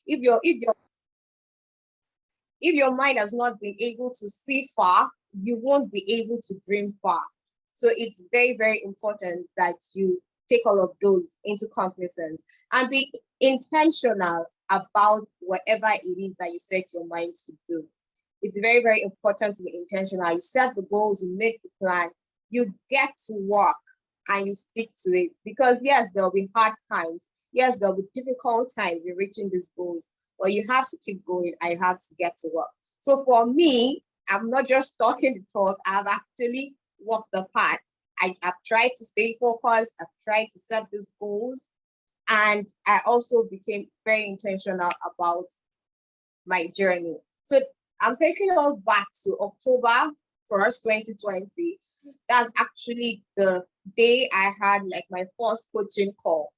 If your mind has not been able to see far, you won't be able to dream far. So it's very, very important that you take all of those into cognizance and be intentional about whatever it is that you set your mind to do. It's very, very important to be intentional. You set the goals, you make the plan, you get to work and you stick to it. Because yes, there'll be hard times. Yes, there'll be difficult times in reaching these goals, but you have to keep going and you have to get to work. So for me, I'm not just talking the talk, I've actually walked the path. I've tried to stay focused, I've tried to set these goals, and I also became very intentional about my journey. So I'm taking us back to October 1st, 2020. That's actually the day I had like my first coaching call.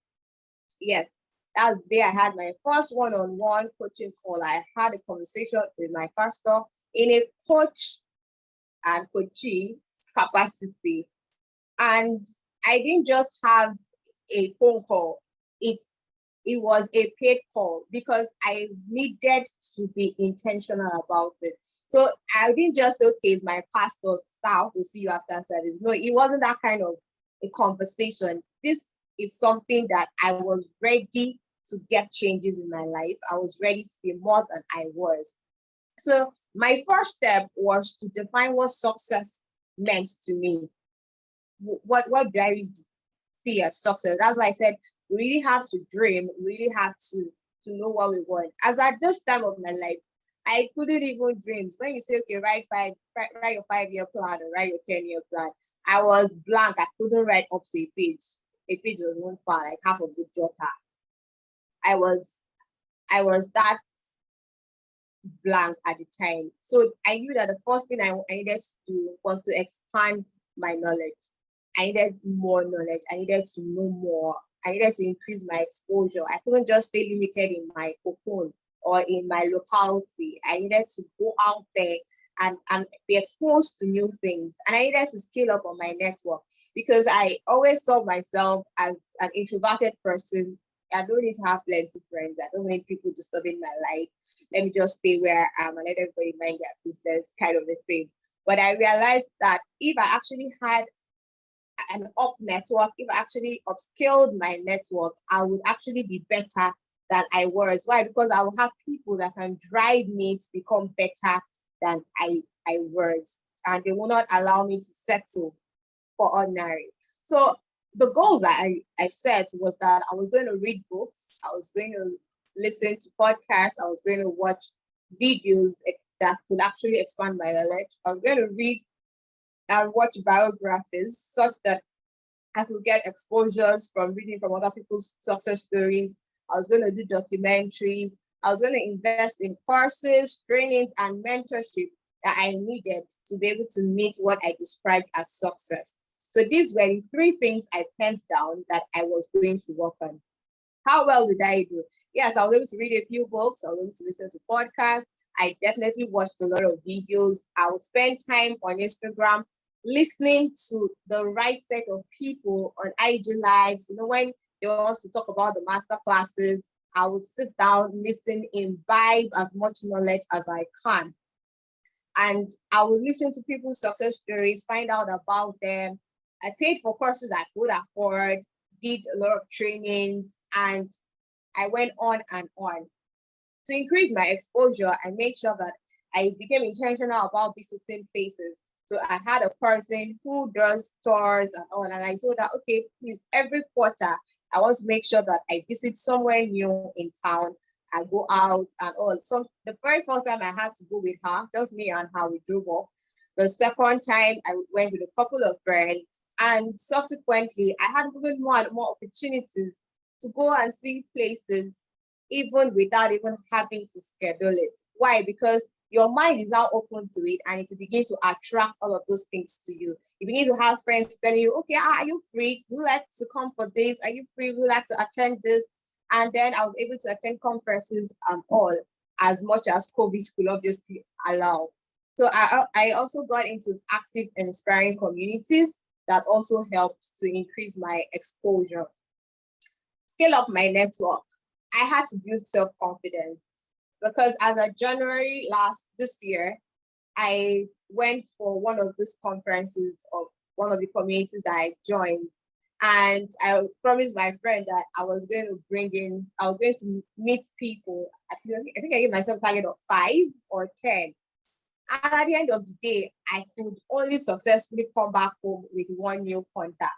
Yes, that's the day I had my first one-on-one coaching call. I had a conversation with my pastor in a coach and coachee capacity. And I didn't just have a phone call. It was a paid call because I needed to be intentional about it. So I didn't just say, okay, it's my pastor, style, we'll see you after service. No, it wasn't that kind of a conversation. This is something that I was ready to get changes in my life. I was ready to be more than I was. So my first step was to define what success meant to me. What do I really see as success? That's why I said we really have to dream, we really have to know what we want. As at this time of my life, I couldn't even dream. When you say, okay, write your 5-year plan or write your 10-year plan, I was blank. I couldn't write up to a page. A page was one far, like half of the jotter. I was that blank at the time. So I knew that the first thing I needed to do was to expand my knowledge. I needed more knowledge. I needed to know more. I needed to increase my exposure. I couldn't just stay limited in my cocoon or in my locality. I needed to go out there and be exposed to new things. And I needed to scale up on my network because I always saw myself as an introverted person. I don't need to have plenty of friends. I don't need people disturbing my life. Let me just stay where I am and let everybody mind their business, kind of a thing. But I realized that if I actually had an up network, if I actually upscaled my network, I would actually be better than I was. Why? Because I will have people that can drive me to become better than I was. And they will not allow me to settle for ordinary. So the goals that I set was that I was going to read books, I was going to listen to podcasts, I was going to watch videos that could actually expand my knowledge. I was going to read and watch biographies such that I could get exposures from reading from other people's success stories. I was going to do documentaries. I was going to invest in courses, trainings, and mentorship that I needed to be able to meet what I described as success. So these were the 3 things I penned down that I was going to work on. How well did I do? Yes, I was able to read a few books. I was able to listen to podcasts. I definitely watched a lot of videos. I would spend time on Instagram listening to the right set of people on IG Lives. When they want to talk about the master classes, I will sit down, listen, imbibe as much knowledge as I can. And I will listen to people's success stories, find out about them. I paid for courses I could afford, did a lot of trainings, and I went on and on. To increase my exposure, I made sure that I became intentional about visiting places. So I had a person who does tours and all, and I told her, okay, please, every quarter, I want to make sure that I visit somewhere new in town. I go out and all. So the very first time I had to go with her, just me and her, we drove off. The second time I went with a couple of friends, and subsequently I had even more and more opportunities to go and see places, even without even having to schedule it. Why? Because your mind is now open to it and it begins to attract all of those things to you. You begin to have friends telling you, okay, are you free? Would you like to come for this? Are you free? Would you like to attend this? And then I was able to attend conferences and all, as much as COVID could obviously allow. So I also got into active and inspiring communities that also helped to increase my exposure. Scale up my network. I had to build self-confidence because as of January this year, I went for one of these conferences of one of the communities that I joined. And I promised my friend that I was going to meet people. I think I gave myself a target of 5 or 10. And at the end of the day, I could only successfully come back home with one new contact.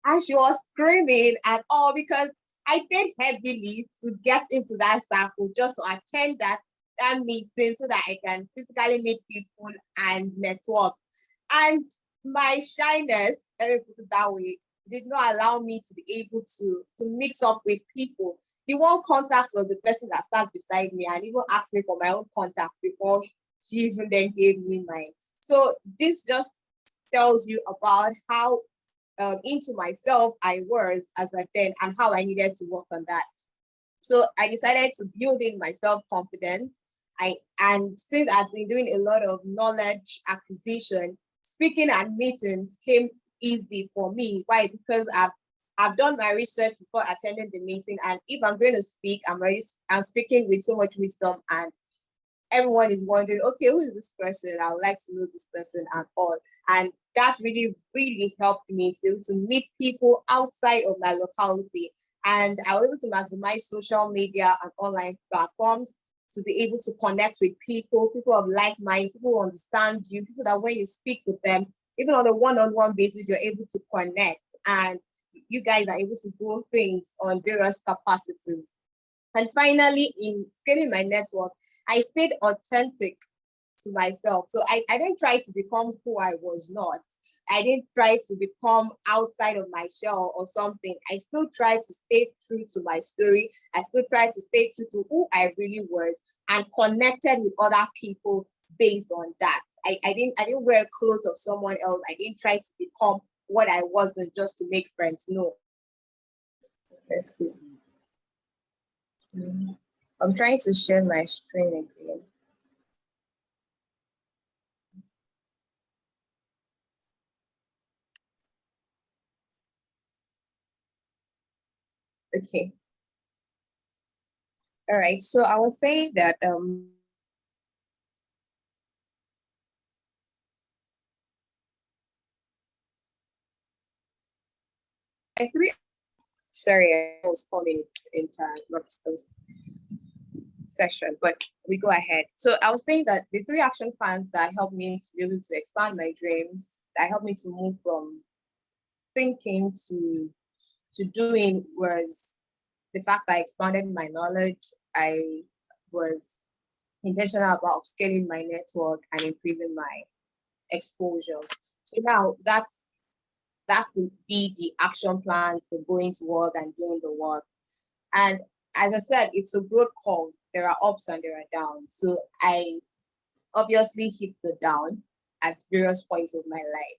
And she was screaming and all because I paid heavily to get into that circle just to attend that meeting so that I can physically meet people and network. And my shyness, let me put it that way, did not allow me to be able to mix up with people. The one contact was the person that sat beside me and even asked me for my own contact before she even then gave me mine. So this just tells you about how into myself I was as a then and how I needed to work on that. So I decided to build in my self-confidence. And since I've been doing a lot of knowledge acquisition, speaking at meetings came easy for me. Why? Because I've done my research before attending the meeting, and if I'm going to speak, I'm speaking with so much wisdom, and everyone is wondering, okay, who is this person? I would like to know this person and all. And that really, really helped me to be able to meet people outside of my locality. And I was able to maximize social media and online platforms to be able to connect with people of like minds, people who understand you, people that when you speak with them, even on a one-on-one basis, you're able to connect and you guys are able to do things on various capacities. And finally, in scaling my network, I stayed authentic to myself. So I didn't try to become who I was not. I didn't try to become outside of my shell or something. I still tried to stay true to my story. I still tried to stay true to who I really was and connected with other people based on that. I didn't wear clothes of someone else. I didn't try to become what I wasn't just to make friends. No. Let's see. I'm trying to share my screen again. Okay. All right. So I was saying that I three sorry, I was calling it into session, but we go ahead. So I was saying that the 3 action plans that helped me to be able to expand my dreams, that helped me to move from thinking to doing was the fact that I expanded my knowledge. I was intentional about scaling my network and increasing my exposure. So now that would be the action plans for going to work and doing the work. And as I said, it's a broad call. There are ups and there are downs. So I obviously hit the down at various points of my life.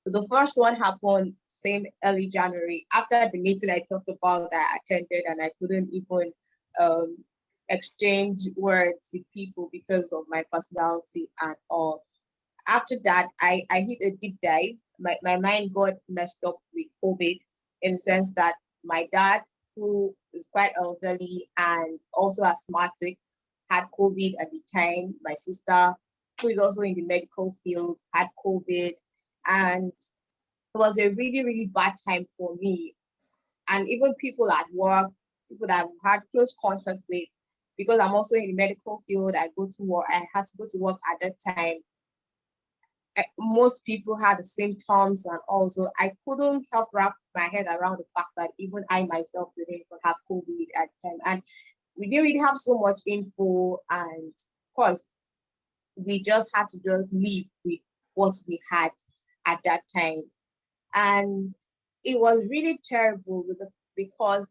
So the first one happened same early January after the meeting I talked about that I attended, and I couldn't even exchange words with people because of my personality and all. After that, I hit a deep dive. My mind got messed up with COVID in the sense that my dad, who is quite elderly and also asthmatic, had COVID at the time. My sister, who is also in the medical field, had COVID. And it was a really, really bad time for me. And even people at work, people that I've had close contact with, because I'm also in the medical field, I had to go to work at that time. Most people had the symptoms, and also I couldn't help wrap my head around the fact that even I myself didn't even have COVID at the time. And we didn't really have so much info, and of course, we just had to just live with what we had at that time. And it was really terrible because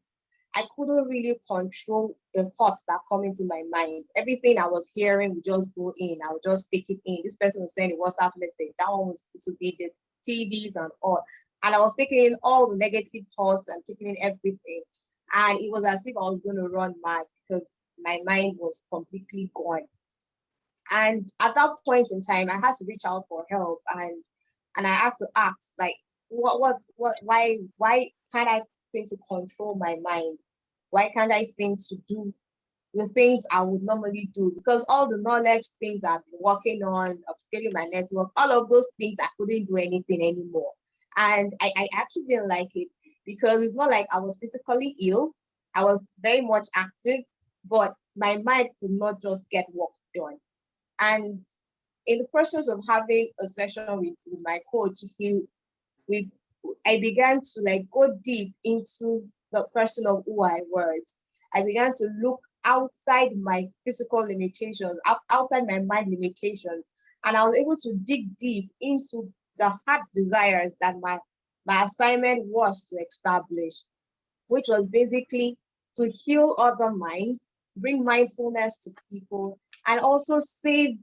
I couldn't really control the thoughts that come into my mind. Everything I was hearing would just go in. I would just take it in. This person was saying a WhatsApp message. That one was to be the TVs and all. And I was taking in all the negative thoughts and taking in everything. And it was as if I was going to run mad because my mind was completely gone. And at that point in time, I had to reach out for help, and I had to ask, like, why can't I seem to control my mind? Why can't I seem to do the things I would normally do? Because all the knowledge things I've been working on, upscaling my network, all of those things, I couldn't do anything anymore. And I actually didn't like it because it's not like I was physically ill. I was very much active, but my mind could not just get work done. And in the process of having a session with my coach, we I began to like go deep into the person of who I was. I began to look outside my physical limitations, outside my mind limitations, and I was able to dig deep into the heart desires that my assignment was to establish, which was basically to heal other minds, bring mindfulness to people, and also save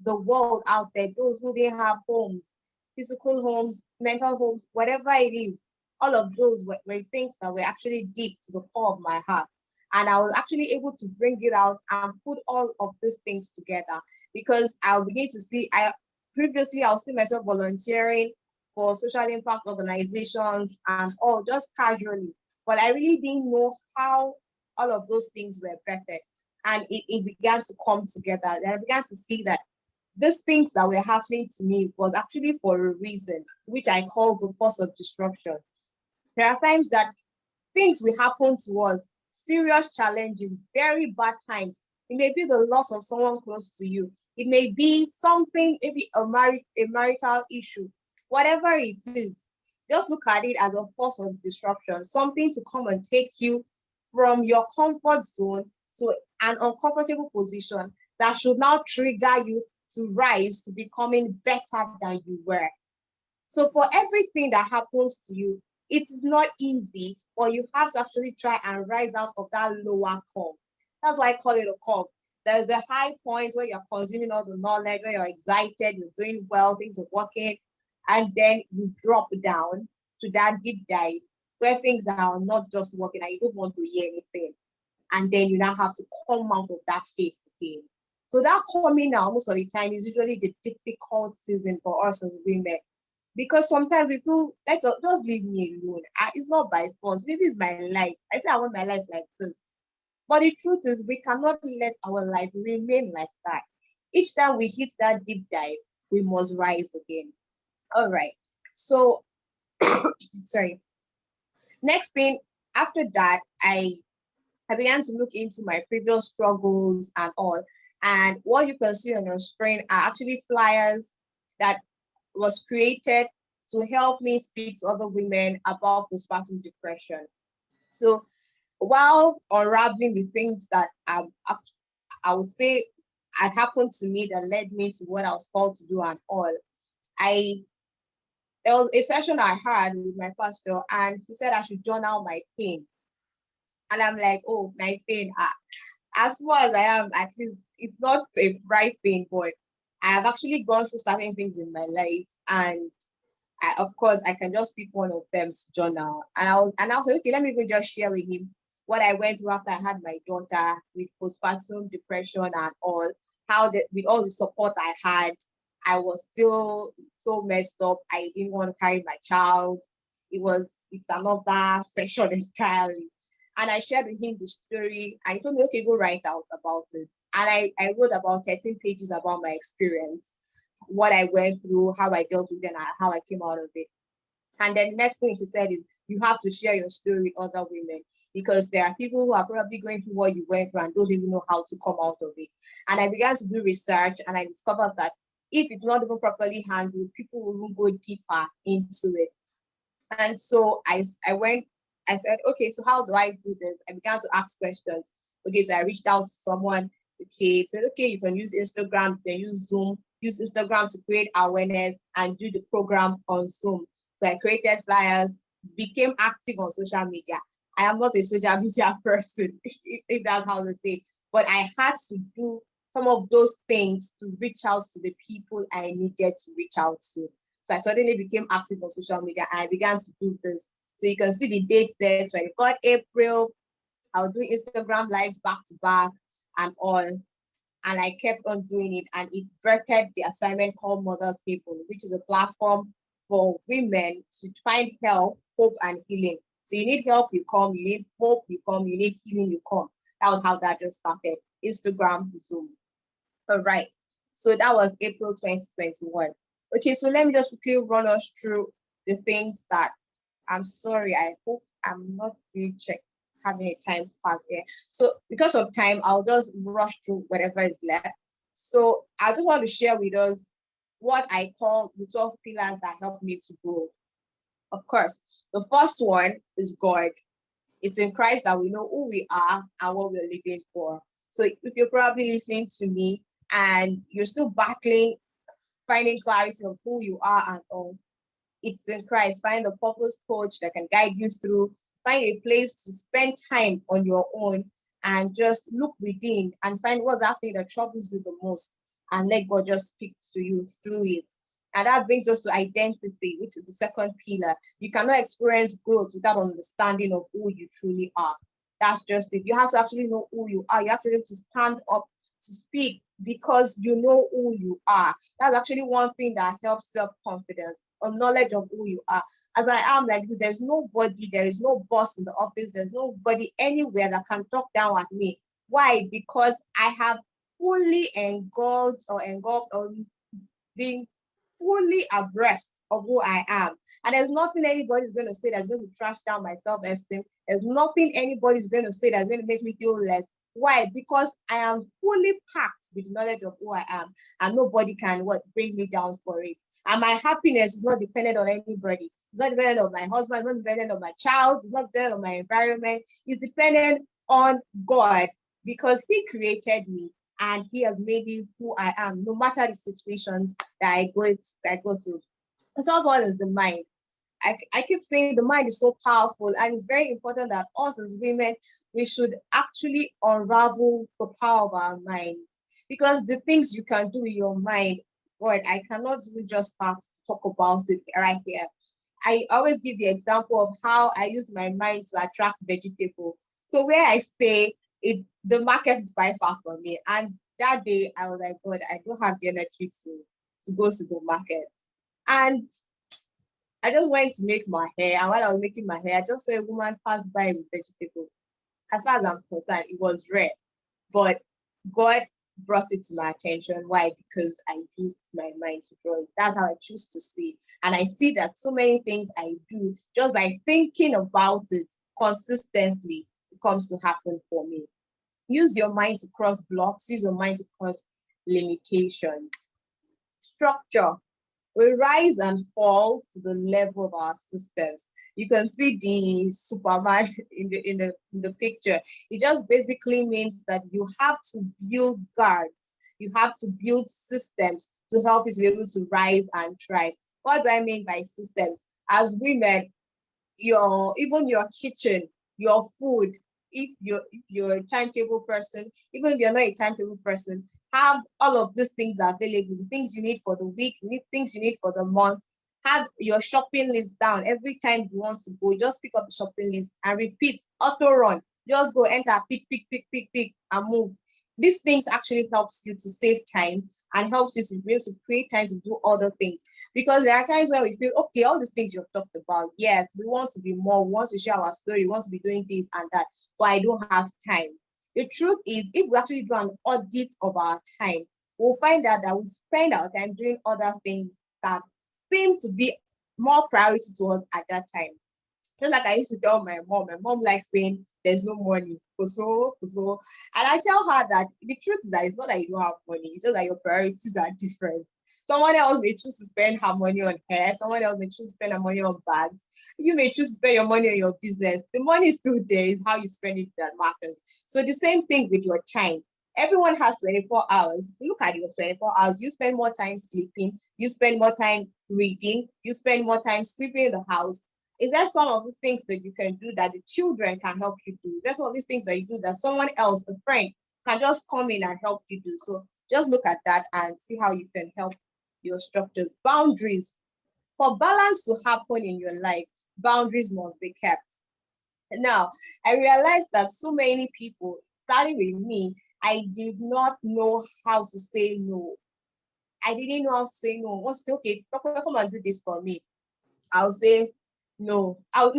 the world out there, those who didn't have homes, physical homes, mental homes, whatever it is. All of those were things that were actually deep to the core of my heart. And I was actually able to bring it out and put all of these things together because I'll begin to see, I'll see myself volunteering for social impact organizations and all just casually. But I really didn't know how all of those things were bettered. And it began to come together. And I began to see that these things that were happening to me was actually for a reason, which I call the force of destruction. There are times that things will happen to us, serious challenges, very bad times. It may be the loss of someone close to you. It may be something, maybe a marital issue, whatever it is. Just look at it as a force of disruption, something to come and take you from your comfort zone to an uncomfortable position that should now trigger you to rise to becoming better than you were. So for everything that happens to you, it is not easy, but you have to actually try and rise out of that lower curve. That's why I call it a curve. There's a high point where you're consuming all the knowledge, where you're excited, you're doing well, things are working, and then you drop down to that deep dive where things are not just working and you don't want to hear anything. And then you now have to come out of that phase again. So that coming out most of the time is usually the difficult season for us as women. Because sometimes we feel, just leave me alone. It's not by force. Maybe it's my life. I say I want my life like this. But the truth is, we cannot let our life remain like that. Each time we hit that deep dive, we must rise again. All right. So, sorry. Next thing, after that, I began to look into my previous struggles and all. And what you can see on your screen are actually flyers that was created to help me speak to other women about postpartum depression. So while unraveling the things that I would say had happened to me that led me to what I was called to do and all, there was a session I had with my pastor, and he said I should journal my pain. And I'm like, oh, my pain. As small as I am, at least it's not a bright thing, but I have actually gone through certain things in my life, and of course, I can just pick one of them to journal. And I was like, okay, let me even just share with him what I went through after I had my daughter with postpartum depression and all. With all the support I had, I was still so messed up. I didn't want to carry my child. It's another session entirely. And I shared with him the story, and he told me, okay, go write out about it. And I wrote about 13 pages about my experience, what I went through, how I dealt with it, and how I came out of it. And then the next thing he said is, you have to share your story with other women, because there are people who are probably going through what you went through and don't even know how to come out of it. And I began to do research, and I discovered that if it's not even properly handled, people will go deeper into it. And so I said, okay, so how do I do this? I began to ask questions. Okay, so I reached out to someone. Okay, said, okay, you can use Instagram, you can use Zoom, use Instagram to create awareness and do the program on Zoom. So I created flyers, became active on social media. I am not a social media person, if that's how to say it, but I had to do some of those things to reach out to the people I needed to reach out to. So I suddenly became active on social media, and I began to do this. So you can see the dates there, 24th April, I'll do Instagram lives back to back and all. And I kept on doing it, and it birthed the assignment called Mother's People, which is a platform for women to find help, hope, and healing So you need help, you come. You need hope, you come. You need healing, you come. That was how that just started. Instagram, Zoom. All right. So that was April 2021. Okay, so let me just quickly run us through the things that I'm sorry. I hope I'm not really having a time pass here. So because of time, I'll just rush through whatever is left. So I just want to share with us what I call the 12 pillars that help me to grow. Of course, the first one is God. It's in Christ that we know who we are and what we're living for. So if you're probably listening to me and you're still battling, finding clarity of who you are and all, it's in Christ. Find a purpose coach that can guide you through. Find a place to spend time on your own and just look within and find what's that thing that troubles you the most and let God just speak to you through it. And that brings us to identity, which is the second pillar. You cannot experience growth without understanding of who you truly are. That's just it. You have to actually know who you are. You have to be able to stand up to speak because you know who you are. That's actually one thing that helps self-confidence, or knowledge of who you are. As I am like this, there's nobody, there is no boss in the office, there's nobody anywhere that can talk down at me. Why? Because I have fully engulfed or being fully abreast of who I am. And there's nothing anybody's going to say that's going to trash down my self-esteem. There's nothing anybody's going to say that's going to make me feel less. Why? Because I am fully packed with knowledge of who I am, and nobody can bring me down for it. And my happiness is not dependent on anybody. It's not dependent on my husband, it's not dependent on my child, it's not dependent on my environment. It's dependent on God because He created me and He has made me who I am, no matter the situations that I go through. The third one is the mind. I keep saying the mind is so powerful, and it's very important that us as women, we should actually unravel the power of our mind. Because the things you can do in your mind, God, I cannot even just start to talk about it right here. I always give the example of how I use my mind to attract vegetables. So where I stay, the market is quite far from me. And that day I was like, God, I don't have the energy to go to the market. And I just went to make my hair. And while I was making my hair, I just saw a woman pass by with vegetables. As far as I'm concerned, it was rare. But God brought it to my attention. Why? Because I used my mind to draw it. That's how I choose to see. And I see that so many things I do, just by thinking about it consistently, it comes to happen for me. Use your mind to cross blocks. Use your mind to cross limitations. Structure. We rise and fall to the level of our systems. You can see the Superman in the picture. It just basically means that you have to build guards. You have to build systems to help you to be able to rise and thrive. What do I mean by systems? As women, even your kitchen, your food, if you're a timetable person, even if you're not a timetable person, have all of these things available, the things you need for the week, things you need for the month. Have your shopping list down. Every time you want to go, just pick up the shopping list and repeat, auto run. Just go enter, pick, and move. These things actually helps you to save time and helps you to be able to create time to do other things. Because there are times where we feel, okay, all these things you've talked about, yes, we want to be more, we want to share our story, we want to be doing this and that, but I don't have time. The truth is, if we actually do an audit of our time, we'll find out that we spend our time doing other things that seem to be more priority to us at that time. Just like I used to tell my mom likes saying there's no money. So. And I tell her that the truth is that it's not that you don't have money, it's just that your priorities are different. Someone else may choose to spend her money on hair, someone else may choose to spend her money on bags. You may choose to spend your money on your business. The money is still there, it's how you spend it that matters. So the same thing with your time. Everyone has 24 hours. Look at your 24 hours. You spend more time sleeping, you spend more time reading, you spend more time sweeping in the house. Is there some of these things that you can do that the children can help you do? Is there some of these things that you do that someone else, a friend, can just come in and help you do? So just look at that and see how you can help your structures. Boundaries. For balance to happen in your life, boundaries must be kept. Now, I realized that so many people, starting with me, I did not know how to say no. I didn't know how to say no. Once say, okay, come and do this for me. I'll say, No, I'll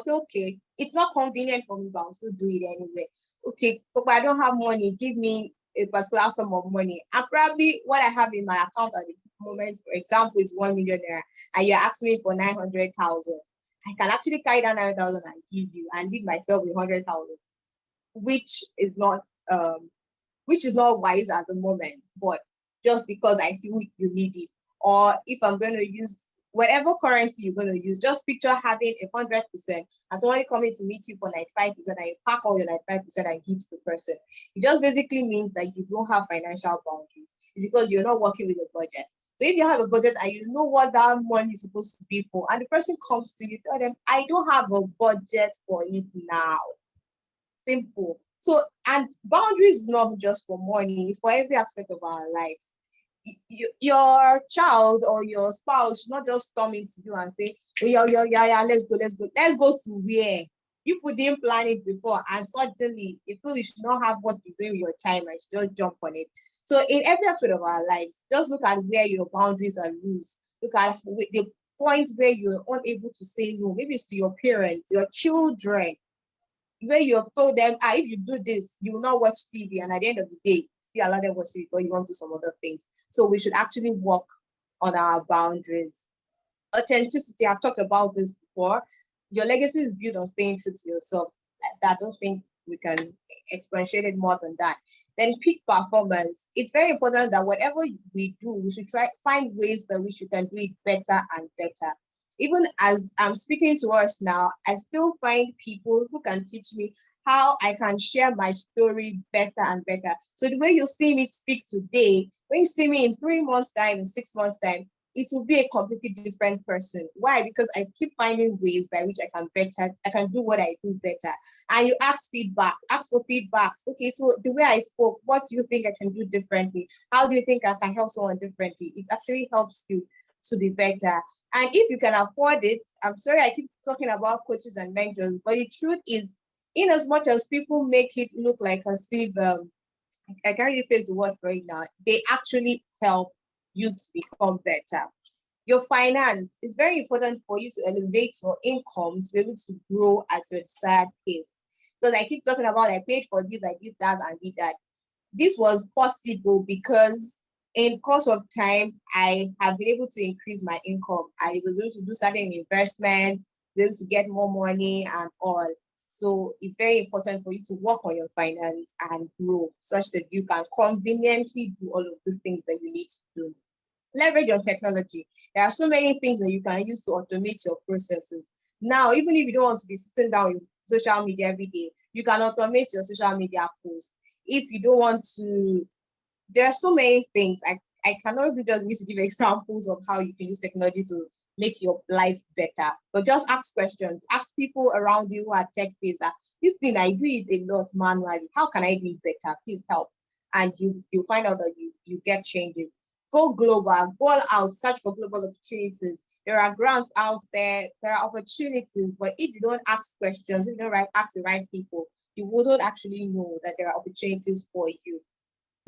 say, okay, it's not convenient for me, but I'll still do it anyway. Okay, so but I don't have money, give me a particular sum of money. And probably what I have in my account at the moment, for example, is 1 million naira, and you're asking me for 900,000. I can actually carry that 900,000 and give you and leave myself with 100,000, which is not um which is not wise at the moment, but just because I feel you need it. Or if I'm going to use whatever currency you're going to use, just picture having 100% and somebody coming to meet you for 95% and you pack all your 95% and give to the person. It just basically means that you don't have financial boundaries. It's because you're not working with a budget. So if you have a budget and you know what that money is supposed to be for, and the person comes to you, tell them, I don't have a budget for it now. Simple. So, and boundaries is not just for money, it's for every aspect of our lives. Your child or your spouse should not just come into you and say, oh, yeah, let's go, let's go. Let's go to where? You didn't plan it before, and suddenly you feel you should not have what you do with your time and should just jump on it. So, in every aspect of our lives, just look at where your boundaries are loose. Look at the points where you're unable to say no. Maybe it's to your parents, your children, where you have told them, if you do this, you will not watch TV, and at the end of the day, see allow them watch TV, but you want to do some other things. So we should actually work on our boundaries. Authenticity, I've talked about this before. Your legacy is built on staying true to yourself. I don't think we can expatiate it more than that. Then peak performance. It's very important that whatever we do, we should try find ways by which we can do it better and better. Even as I'm speaking to us now, I still find people who can teach me how I can share my story better and better. So the way you see me speak today, when you see me in 3 months' time, in 6 months' time, it will be a completely different person. Why? Because I keep finding ways by which I can do what I do better. And you ask for feedbacks. Okay, so the way I spoke, what do you think I can do differently? How do you think I can help someone differently? It actually helps you to be better. And if you can afford it, I'm sorry I keep talking about coaches and mentors, but the truth is, in as much as people make it look like as if I can't really face the word for it now, they actually help you to become better. Your finance is very important for you to elevate your income to be able to grow at your desired pace. Because I keep talking about I paid for this, I did that, and did that. This was possible because in course of time, I have been able to increase my income. I was able to do certain investments, be able to get more money and all. So it's very important for you to work on your finance and grow such that you can conveniently do all of these things that you need to do. Leverage on technology. There are so many things that you can use to automate your processes. Now, even if you don't want to be sitting down with social media every day, you can automate your social media posts. If you don't want to, there are so many things. I cannot even just need to give examples of how you can use technology to make your life better. But just ask questions. Ask people around you who are tech based. This thing I do it a lot manually. How can I do it better? Please help. And you find out that you get changes. Go global, go out, search for global opportunities. There are grants out there, there are opportunities, but if you don't ask questions, if you don't ask the right people, you wouldn't actually know that there are opportunities for you.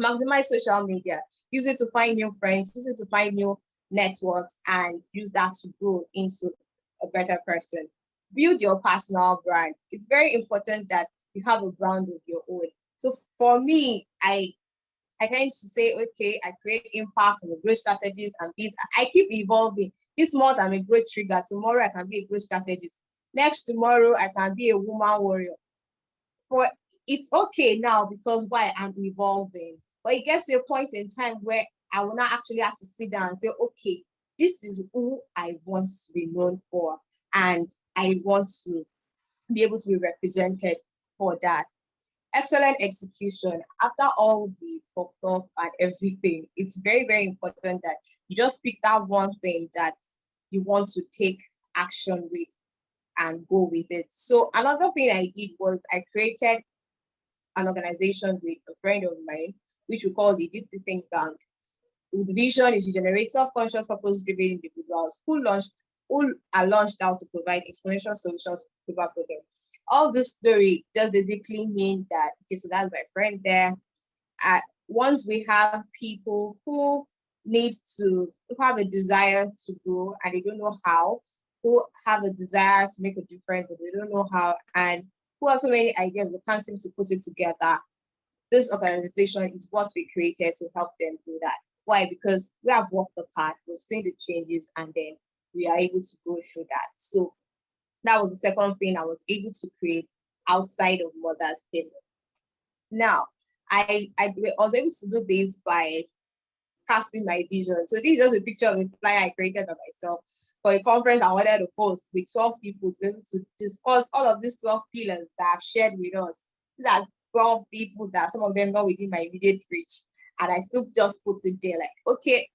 Maximize social media. Use it to find new friends, use it to find new networks, and use that to grow into a better person. Build your personal brand. It's very important that you have a brand of your own. So for me, I tend to say, okay, I create impact and growth strategies and this. I keep evolving. This month I'm a great trigger. Tomorrow I can be a great strategist. Next tomorrow I can be a woman warrior. For it's okay now because why I'm evolving. But it gets to a point in time where I will not actually have to sit down and say, okay, this is who I want to be known for. And I want to be able to be represented for that. Excellent execution. After all the talk and everything, it's very, very important that you just pick that one thing that you want to take action with and go with it. So another thing I did was I created an organization with a friend of mine, which we call the DT Think Tank. The vision is to generate self-conscious, purpose-driven individuals who are launched out to provide exponential solutions to global problems. All this story just basically means that, okay, so that's my friend there. Once we have people who need to who have a desire to grow and they don't know how, who have a desire to make a difference, but they don't know how, and who have so many ideas but can't seem to put it together. This organization is what we created to help them do that. Why? Because we have walked the path, we've seen the changes, and then we are able to go through that. So that was the second thing I was able to create outside of Mother's Day. Now, I was able to do this by casting my vision. So this is just a picture of a flyer I created of myself for a conference I wanted to host with 12 people to be able to discuss all of these 12 pillars that I've shared with us. These are 12 people that some of them not within my immediate reach. And I still just put it there like, okay,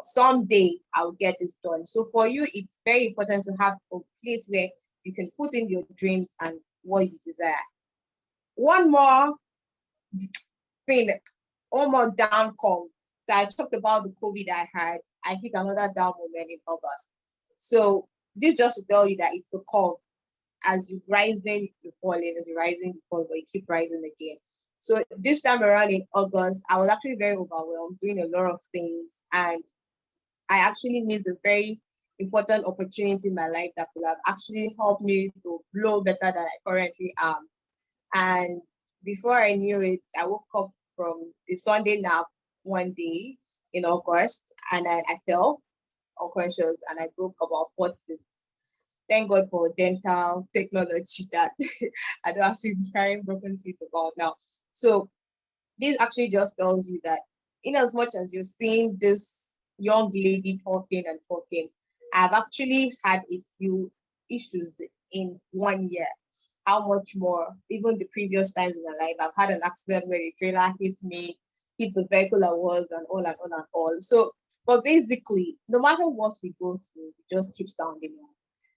someday I'll get this done. So for you, it's very important to have a place where you can put in your dreams and what you desire. One more thing, one more down call. So I talked about the COVID I had. I hit another down moment in August. So this just to tell you that it's the call. As you rising, you falling. As you rising, you fall, but you keep rising again. So this time around in August, I was actually very overwhelmed, doing a lot of things, and I actually missed a very important opportunity in my life that could have actually helped me to blow better than I currently am. And before I knew it, I woke up from the Sunday nap one day in August, and I fell unconscious and I broke about 4 teeth. Thank God for dental technology that I don't have to be carrying broken teeth about now. So this actually just tells you that in as much as you're seeing this young lady talking and talking, I've actually had a few issues in 1 year. How much more, even the previous times in my life, I've had an accident where a trailer hit me, hit the vehicle I was, and all and all and all. So, but basically, no matter what we go through, we just keep standing on.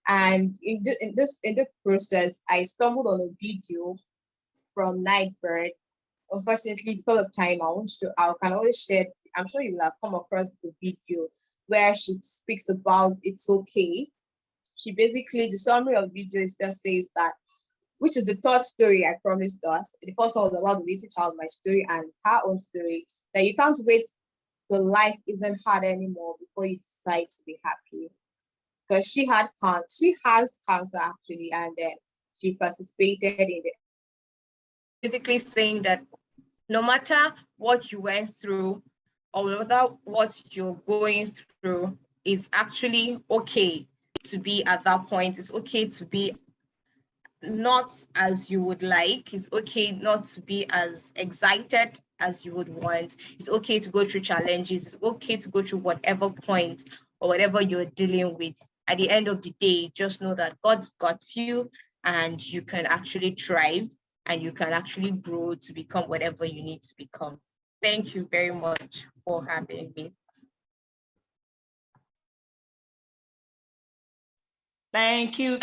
And in this process, I stumbled on a video from Nightbird. Unfortunately, because of time, I can always share. I'm sure you will have come across the video where she speaks about it's okay. She basically, the summary of the video just says that, which is the third story I promised us. The first one was about the little child, my story, and her own story. That you can't wait till life isn't hard anymore before you decide to be happy. Because she has cancer actually, and then she participated in it. Basically saying that no matter what you went through or no matter what you're going through, it's actually okay to be at that point. It's okay to be not as you would like. It's okay not to be as excited as you would want. It's okay to go through challenges. It's okay to go through whatever point or whatever you're dealing with. At the end of the day, just know that God's got you and you can actually thrive and you can actually grow to become whatever you need to become. Thank you very much for having me. Thank you.